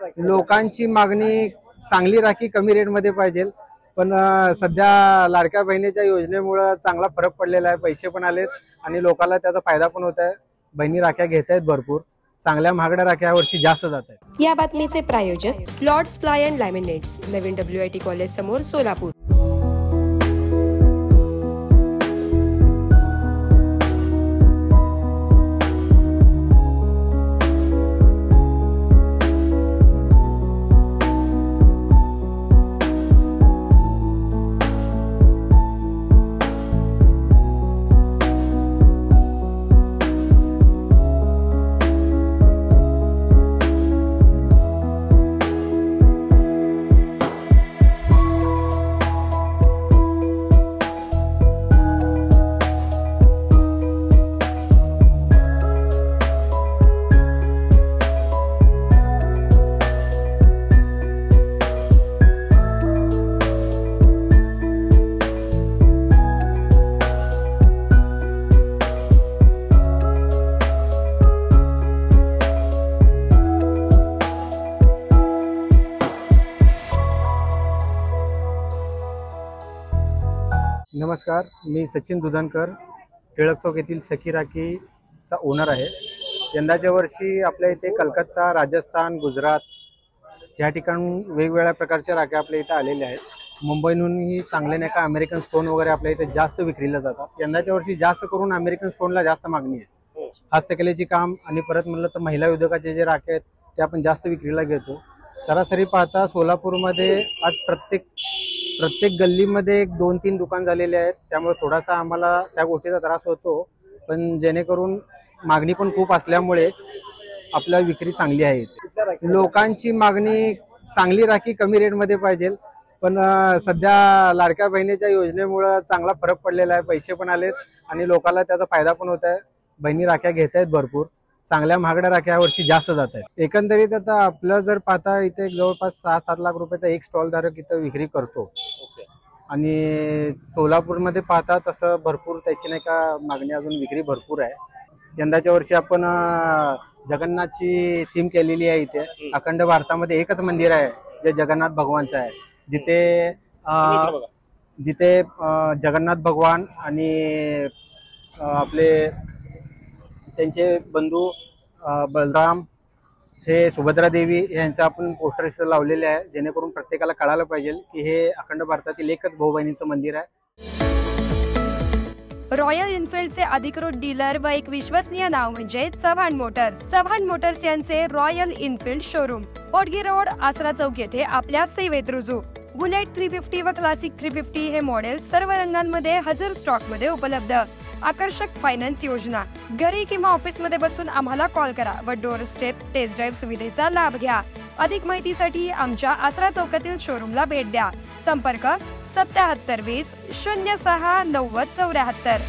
लोकांची मागणी चांगली राखी कमी रेटमध्ये पाहिजे, पण सध्या लाडक्या बहिणीच्या योजनेमुळे चांगला फरक पडलेला आहे। पैसे पण आलेत आणि लोकांना त्याचा फायदा पण होत आहे। बहिणी राख्या घेत आहेत भरपूर, चांगल्या महागड्या राख्या या वर्षी जास्त जात आहेत। या बातमीचे प्रायोजक लॉर्ड्स प्लाय अँड लॅमिनेट्स, नवीन WIT कॉलेज समोर, सोलापूर। नमस्कार, मी सचिन दुधनकर, टिळक चौक येथील सखी राखीचा ओनर आहे। यंदाच्या वर्षी आपल्या इथे कलकत्ता, राजस्थान, गुजरात या ठिकाणून वेगवेगळ्या प्रकारच्या राख्या आपल्या इथे आलेल्या आहेत। मुंबईहूनही चांगले नाही का अमेरिकन स्टोन वगैरे आपल्या इथे जास्त विक्रीला जातात। यंदाच्या वर्षी जास्त करून अमेरिकन स्टोनला जास्त मागणी आहे। हस्तकलेचे काम आणि परत म्हणलं तर महिला उद्योगाचे जे राखे आहेत ते आपण जास्त विक्रीला घेतो। सरासरी पाहता सोलापूरमध्ये आज प्रत्येक गल्लीमध्ये 2-3 दुकान झालेले आहेत, त्यामुळे थोडासा आम्हाला त्या गोष्टीचा त्रास होतो, पण जेणेकरून मागणी पण खूप असल्यामुळे आपल्या विक्री चांगली आहे। लोकांची मागणी चांगली राखी कमी रेटमध्ये पाहिजे, पण सध्या लाडक्या बहिणीच्या योजनेमुळे चांगला फरक पडलेला आहे। पैसे पण आलेत आणि लोकांना त्याचा फायदा पण होत आहे। बहिणी राख्या घेत आहेत भरपूर, चांगल्या महागड्या राख्या वर्षी जास्त जात आहेत। एकंदरीत आता आपलं जर पाहता इथे जवळपास 6-7 लाख रुपयाचा एक स्टॉल धारक इथं विक्री करतो आणि सोलापूरमध्ये पाहता तसं भरपूर त्याची नाही का मागणी, अजून विक्री भरपूर आहे। यंदाच्या वर्षी आपण जगन्नाथची थीम केलेली आहे। इथे अखंड भारतामध्ये एकच मंदिर आहे जे जगन्नाथ भगवानचं आहे, जिथे जगन्नाथ भगवान आणि आपले त्यांचे बंधू बलराम, हे सुभद्रा देवी यांचा आपण पोस्टर लावलेले आहे, जेणेकरून प्रत्येकाला कळायला पाहिजे की हे अखंड भारतातील एकच भाऊ बहिणीचं मंदिर आहे। रॉयल एनफिल्डचे अधिकृत डीलर व एक विश्वसनीय नाव म्हणजे चव्हाण मोटर्स। चव्हाण मोटर्स यांचे रॉयल एनफिल्ड शोरूम ओटगी रोड, आसरा चौक येथे आपल्या सेवेत रुजू। बुलेट 350 व क्लासिक 350 हे मॉडेल सर्व रंगांमध्ये हजर स्टॉक मध्ये उपलब्ध। आकर्षक फायनान्स योजना, घरी किंवा ऑफिस मध्ये बसून आम्हाला कॉल करा व डोर स्टेप टेस्ट ड्राईव्ह सुविधेचा लाभ घ्या। अधिक माहितीसाठी आमच्या आसरा चौकातील शोरूमला भेट द्या। संपर्क 7720 06 90 74।